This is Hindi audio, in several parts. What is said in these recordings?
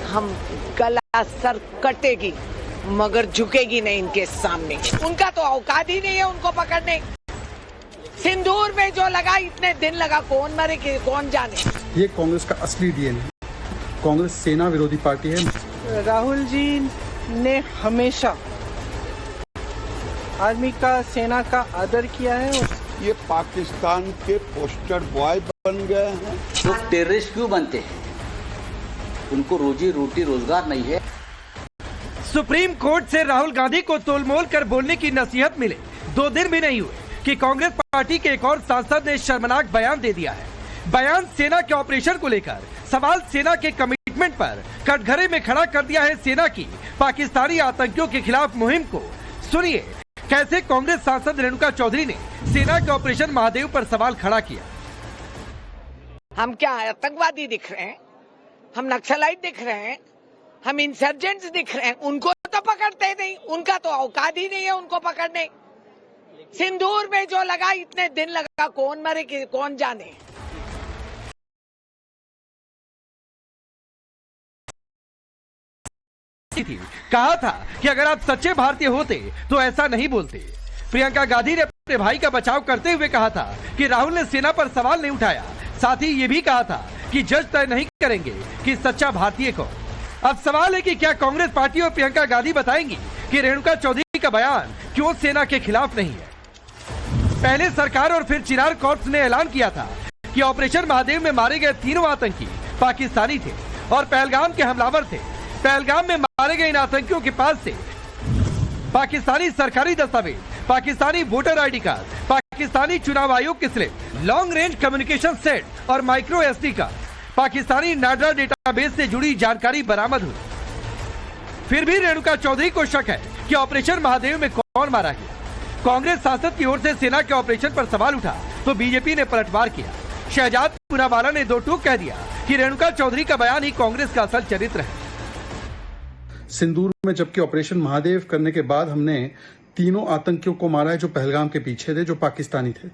हम गला सर कटेगी मगर झुकेगी नहीं इनके सामने। उनका तो औकात ही नहीं है उनको पकड़ने। सिंदूर में जो लगा इतने दिन लगा, कौन मरे कि कौन जाने। ये कांग्रेस का असली डीएनए है। कांग्रेस सेना विरोधी पार्टी है। राहुल जी ने हमेशा आर्मी का, सेना का आदर किया है। ये पाकिस्तान के पोस्टर बॉय बन गए हैं। लोग टेररिस्ट क्यों बनते हैं? उनको रोजी रोटी रोजगार नहीं है। सुप्रीम कोर्ट से राहुल गांधी को तोलमोल कर बोलने की नसीहत मिले 2 दिन भी नहीं हुए कि कांग्रेस पार्टी के एक और सांसद ने शर्मनाक बयान दे दिया है। बयान सेना के ऑपरेशन को लेकर, सवाल सेना के कमिटमेंट पर कटघरे में खड़ा कर दिया है सेना की पाकिस्तानी आतंकियों के खिलाफ मुहिम को। सुनिए कैसे कांग्रेस सांसद रेणुका चौधरी ने सेना के ऑपरेशन महादेव पर सवाल खड़ा किया। हम क्या आतंकवादी दिख रहे हैं? हम नक्सलाइट दिख रहे हैं? हम इंसर्जेंट्स दिख रहे हैं? उनको तो पकड़ते नहीं, उनका तो औकात ही नहीं है उनको पकड़ने। सिंदूर में जो लगा इतने दिन लगा, कौन मरे कि कौन जाने। कहा था कि अगर आप सच्चे भारतीय होते तो ऐसा नहीं बोलते। प्रियंका गांधी ने अपने भाई का बचाव करते हुए कहा था कि राहुल ने सेना पर सवाल नहीं उठाया। साथ ही ये भी कहा था कि जज तय नहीं करेंगे कि सच्चा भारतीय कौन। अब सवाल है कि क्या कांग्रेस पार्टी और प्रियंका गांधी बताएंगी कि रेणुका चौधरी का बयान क्यों सेना के खिलाफ नहीं है। पहले सरकार और फिर चिनार कॉर्प्स ने ऐलान किया था कि ऑपरेशन महादेव में मारे गए 3 आतंकी पाकिस्तानी थे और पहलगाम के हमलावर थे। पहलगाम में मारे गए इन आतंकियों के पास से पाकिस्तानी सरकारी दस्तावेज, Pakistani voter ID card, Pakistani चुनाव आयोग की slip, long range communication set और माइक्रो एसडी कार्ड, पाकिस्तानी नाडा डेटाबेस से जुड़ी जानकारी बरामद हुई। फिर भी रेणुका चौधरी को शक है कि ऑपरेशन महादेव में कौन मारा गया। कांग्रेस सांसद की ओर से सेना के ऑपरेशन पर सवाल उठा तो बीजेपी ने पलटवार किया। शहजाद पूनावाला ने 2 टूक कह दिया कि रेणुका चौधरी का बयान ही कांग्रेस का असल चरित्र है। सिंदूर में जबकि ऑपरेशन महादेव करने के बाद हमने 3 आतंकियों को मारा है जो पहलगाम के पीछे थे, जो पाकिस्तानी थे।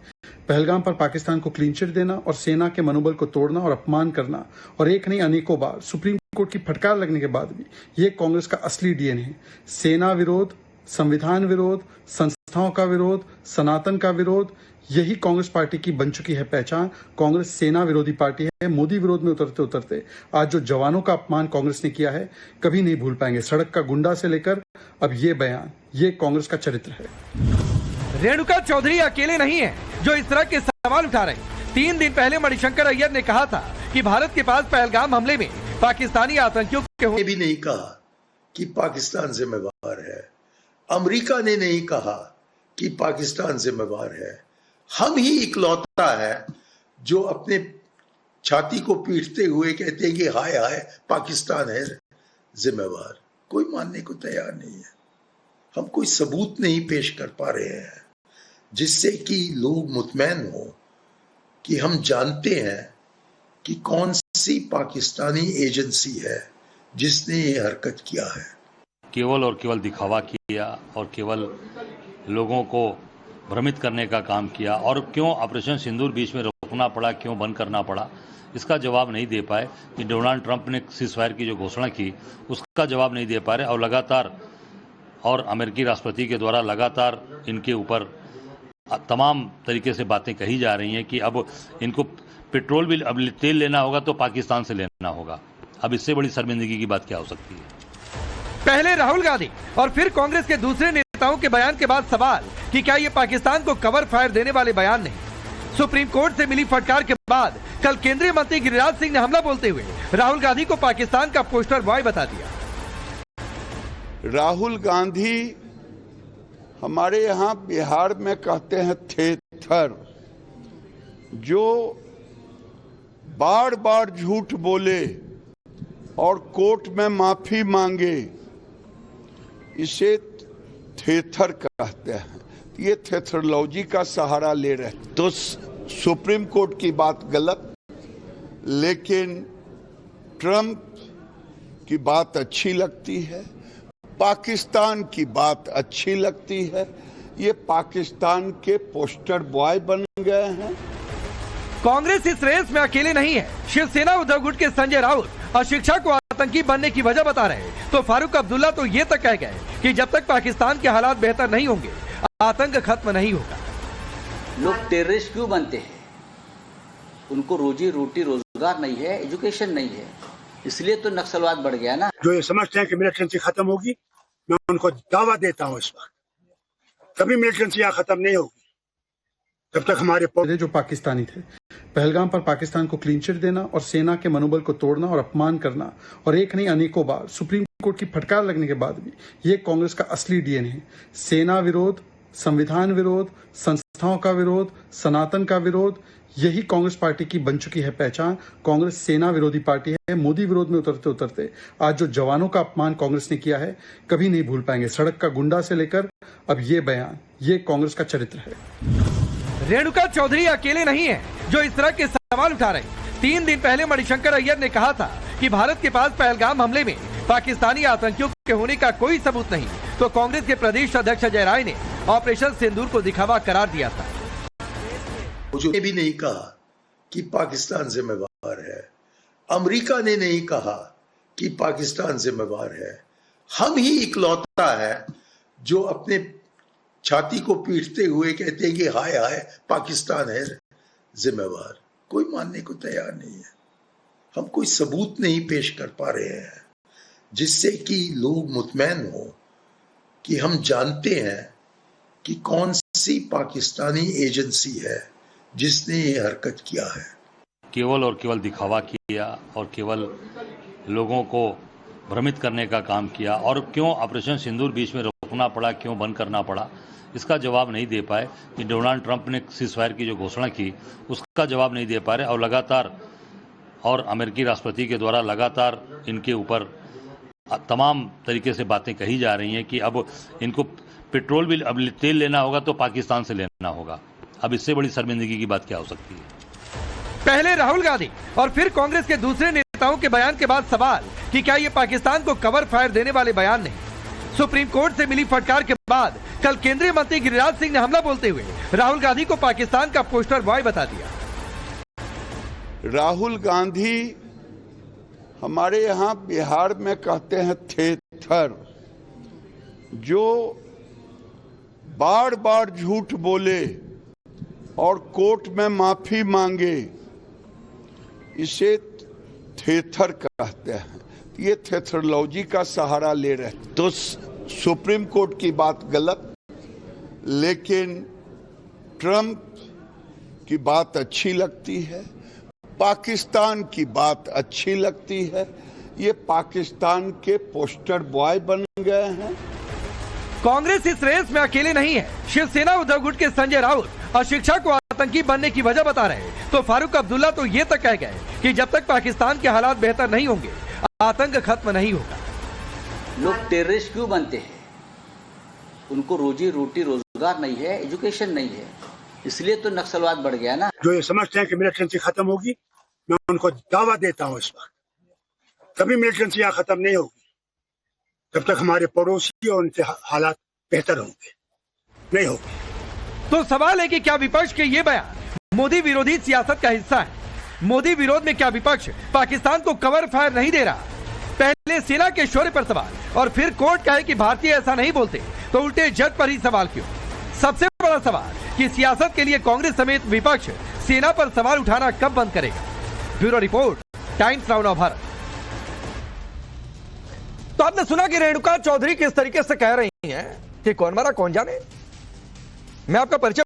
पहलगाम पर पाकिस्तान को क्लीन चिट देना और सेना के मनोबल को तोड़ना और अपमान करना, और एक नहीं अनेकों बार सुप्रीम कोर्ट की फटकार लगने के बाद भी ये कांग्रेस का असली डीएनए है। सेना विरोध, संविधान विरोध, संस्थाओं का विरोध, सनातन का विरोध, यही कांग्रेस पार्टी की बन चुकी है पहचान। कांग्रेस सेना विरोधी पार्टी है। मोदी विरोध में उतरते उतरते आज जो जवानों का अपमान कांग्रेस ने किया है कभी नहीं भूल पाएंगे। सड़क का गुंडा से लेकर अब ये बयान, ये कांग्रेस का चरित्र है। रेणुका चौधरी अकेले नहीं है जो इस तरह के सवाल उठा रहे हैं। 3 दिन पहले मणिशंकर अय्यर ने कहा था कि भारत के पास पहलगाम हमले में पाकिस्तानी आतंकियों के भी नहीं कहा कि पाकिस्तान जिम्मेवार है। अमेरिका ने नहीं कहा कि पाकिस्तान जिम्मेवार है। हम ही इकलौता है जो अपने छाती को पीटते हुए कहते हैं कि हाय हाय पाकिस्तान है जिम्मेवार। कोई मानने को तैयार नहीं है। हम कोई सबूत नहीं पेश कर पा रहे हैं जिससे कि लोग मुतमैन हो कि हम जानते हैं कि कौन सी पाकिस्तानी एजेंसी है जिसने ये हरकत किया है। केवल और केवल दिखावा किया और केवल लोगों को भ्रमित करने का काम किया। और क्यों ऑपरेशन सिंदूर बीच में रोकना पड़ा, क्यों बंद करना पड़ा, इसका जवाब नहीं दे पाए। कि डोनाल्ड ट्रंप ने सीज़फायर की जो घोषणा की उसका जवाब नहीं दे पा रहे और लगातार, और अमेरिकी राष्ट्रपति के द्वारा लगातार इनके ऊपर तमाम तरीके से बातें कही जा रही हैं कि अब इनको पेट्रोल भी, अब तेल लेना होगा तो पाकिस्तान से लेना होगा। अब इससे बड़ी शर्मिंदगी की बात क्या हो सकती है। पहले राहुल गांधी और फिर कांग्रेस के दूसरे नेताओं के बयान के बाद सवाल कि क्या ये पाकिस्तान को कवर फायर देने वाले बयान नहीं। सुप्रीम कोर्ट से मिली फटकार के बाद कल केंद्रीय मंत्री गिरिराज सिंह ने हमला बोलते हुए राहुल गांधी को पाकिस्तान का पोस्टर बॉय बता दिया। राहुल गांधी हमारे यहाँ बिहार में कहते हैं थेथर, जो बार बार झूठ बोले और कोर्ट में माफी मांगे, इसे थेथर कहते हैं। ये थेथरोलॉजी का सहारा ले रहे हैं। तो सुप्रीम कोर्ट की बात गलत, लेकिन ट्रंप की बात अच्छी लगती है, पाकिस्तान की बात अच्छी लगती है। ये पाकिस्तान के पोस्टर बॉय बन गए हैं। कांग्रेस इस रेस में अकेले नहीं है। शिवसेना उद्धव गुट के संजय राउत और शिक्षा को आतंकी बनने की वजह बता रहे तो फारूक अब्दुल्ला तो ये तक कह गए कि जब तक पाकिस्तान के हालात बेहतर नहीं होंगे आतंक खत्म नहीं होगा। लोग टेररिस्ट क्यों बनते हैं? उनको रोजी रोटी रोजगार नहीं है, एजुकेशन नहीं है, इसलिए तो नक्सलवाद बढ़ गया ना। जो ये समझते हैं कि मिलिटेंसी खत्म होगी, मैं उनको दावा देता हूँ इस वक्त कभी मिलिटेंसी यहाँ खत्म नहीं होगी जब तक हमारे जो पाकिस्तानी थे। पहलगाम पर पाकिस्तान को क्लीन चिट देना और सेना के मनोबल को तोड़ना और अपमान करना और एक नहीं अनेकों बार सुप्रीम कोर्ट की फटकार लगने के बाद भी ये कांग्रेस का असली डीएनए है। सेना विरोध, संविधान विरोध, संस्थाओं का विरोध, सनातन का विरोध, यही कांग्रेस पार्टी की बन चुकी है पहचान। कांग्रेस सेना विरोधी पार्टी है। मोदी विरोध में उतरते उतरते आज जो जवानों का अपमान कांग्रेस ने किया है कभी नहीं भूल पाएंगे। सड़क का गुंडा से लेकर अब ये बयान, ये कांग्रेस का चरित्र है। रेणुका चौधरी अकेले नहीं है जो इस तरह के सवाल उठा रहे। 3 दिन पहले मणिशंकर अय्यर ने कहा था कि भारत के पास पहलगाम हमले में पाकिस्तानी आतंकियों के होने का कोई सबूत नहीं, तो कांग्रेस के प्रदेश अध्यक्ष अजय राय ने ऑपरेशन सिंदूर को दिखावा करार दिया था। मुझे भी नहीं कहा कि पाकिस्तान जिम्मेवार है, अमेरिका ने नहीं कहा कि पाकिस्तान जिम्मेवार है। हम ही इकलौता है जो अपने छाती को पीटते हुए कहते हैं कि हाय हाय पाकिस्तान है जिम्मेवार। कोई मानने को तैयार नहीं है। हम कोई सबूत नहीं पेश कर पा रहे हैं जिससे कि लोग मुतमैन हो कि हम जानते हैं कि कौन सी पाकिस्तानी एजेंसी है जिसने ये हरकत किया है। केवल और केवल दिखावा किया और केवल लोगों को भ्रमित करने का काम किया, और क्यों ऑपरेशन सिंदूर बीच में रोकना पड़ा, क्यों बंद करना पड़ा, इसका जवाब नहीं दे पाए। कि डोनाल्ड ट्रंप ने सीज़फायर की जो घोषणा की उसका जवाब नहीं दे पा रहे, और लगातार और अमेरिकी राष्ट्रपति के द्वारा लगातार इनके ऊपर तमाम तरीके से बातें कही जा रही हैं कि अब इनको पेट्रोल भी, अब तेल लेना होगा तो पाकिस्तान से लेना होगा। अब इससे बड़ी शर्मिंदगी की बात क्या हो सकती है? पहले राहुल गांधी और फिर कांग्रेस के दूसरे नेताओं के बयान के बाद सवाल कि क्या ये पाकिस्तान को कवर फायर देने वाले बयान नहीं। सुप्रीम कोर्ट से मिली फटकार के बाद कल केंद्रीय मंत्री गिरिराज सिंह ने हमला बोलते हुए राहुल गांधी को पाकिस्तान का पोस्टर बॉय बता दिया। राहुल गांधी हमारे यहाँ बिहार में कहते हैं थेथर, जो बार बार झूठ बोले और कोर्ट में माफी मांगे, इसे थेथर कहते हैं। ये थेथरोलॉजी का सहारा ले रहे। तो सुप्रीम कोर्ट की बात गलत, लेकिन ट्रंप की बात अच्छी लगती है, पाकिस्तान की बात अच्छी लगती है। ये पाकिस्तान के पोस्टर बॉय बन गए हैं। कांग्रेस इस रेस में अकेले नहीं है। शिवसेना उद्धव गुट के संजय राउत और शिक्षा को आतंकी बनने की वजह बता रहे तो फारूक अब्दुल्ला तो ये तक कह गए कि जब तक पाकिस्तान के हालात बेहतर नहीं होंगे आतंक खत्म नहीं होगा। लोग टेररिस्ट क्यों बनते हैं? उनको रोजी रोटी रोजगार नहीं है, एजुकेशन नहीं है, इसलिए तो नक्सलवाद बढ़ गया ना। जो ये समझते हैं कि मिलिटेंसी खत्म होगी, मैं उनको दावा देता हूँ इस वक्त कभी मिलिटेंसी यहाँ खत्म नहीं होगी जब तक हमारे पड़ोसी और उनके हालात बेहतर होंगे, नहीं होगी। तो सवाल है कि क्या विपक्ष के ये बयान मोदी विरोधी सियासत का हिस्सा है? मोदी विरोध में क्या विपक्ष पाकिस्तान को कवर फायर नहीं दे रहा? पहले सेना के शौर्य पर सवाल और फिर कोर्ट कहे कि भारतीय ऐसा नहीं बोलते, तो उल्टे जज पर ही सवाल क्यों? सबसे बड़ा सवाल कि सियासत के लिए कांग्रेस समेत विपक्ष सेना पर सवाल उठाना कब बंद करेगा? ब्यूरो रिपोर्ट, टाइम्स नाउ नव भारत। तो आपने सुना कि रेणुका चौधरी किस तरीके से कह रही हैं कि कौन मारा कौन जाने। मैं आपका परिचय